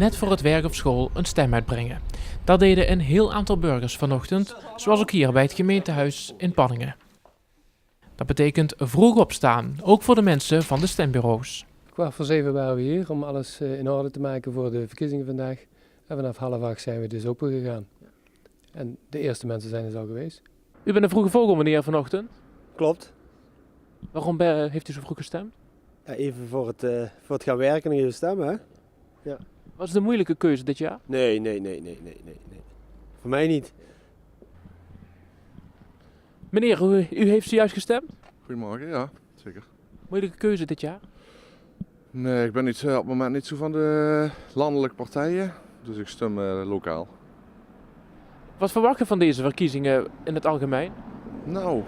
net voor het werk of school een stem uitbrengen. Dat deden een heel aantal burgers vanochtend, zoals ook hier bij het gemeentehuis in Panningen. Dat betekent vroeg opstaan, ook voor de mensen van de stembureaus. 7:15 waren we hier om alles in orde te maken voor de verkiezingen vandaag. En vanaf 7:30 zijn we dus open gegaan. En de eerste mensen zijn dus al geweest. U bent een vroege vogel, meneer, vanochtend. Klopt. Waarom heeft u zo vroeg gestemd? Ja, even voor het gaan werken en even stemmen, hè? Ja. Was het een moeilijke keuze dit jaar? Nee. Voor mij niet. Meneer, u heeft zojuist gestemd? Goedemorgen, ja, zeker. Moeilijke keuze dit jaar? Nee, ik ben op het moment niet zo van de landelijke partijen, dus ik stem lokaal. Wat verwacht u van deze verkiezingen in het algemeen? Nou,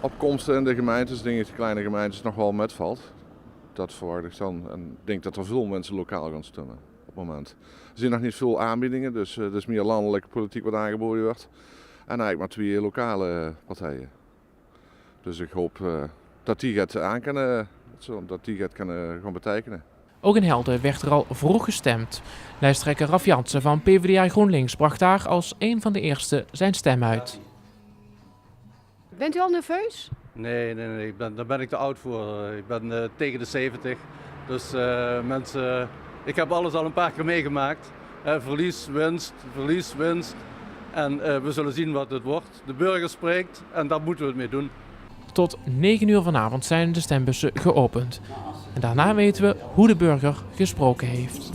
opkomsten in de gemeentes, de kleine gemeentes nog wel metvalt. Dat verwacht ik dan. En ik denk dat er veel mensen lokaal gaan stemmen op het moment. Er zijn nog niet veel aanbiedingen, dus er is meer landelijke politiek wat aangeboden wordt. En eigenlijk maar 2 lokale partijen. Dus ik hoop dat die gaat dat die gaat gaan betekenen. Ook in Helden werd er al vroeg gestemd. Lijsttrekker Raf Jansen van PvdA GroenLinks bracht daar als een van de eerste zijn stem uit. Bent u al nerveus? Nee, daar ben ik te oud voor. Ik ben tegen de 70. Dus mensen, ik heb alles al een paar keer meegemaakt. Verlies, winst. En we zullen zien wat het wordt. De burger spreekt en daar moeten we het mee doen. Tot 9 uur vanavond zijn de stembussen geopend. En daarna weten we hoe de burger gesproken heeft.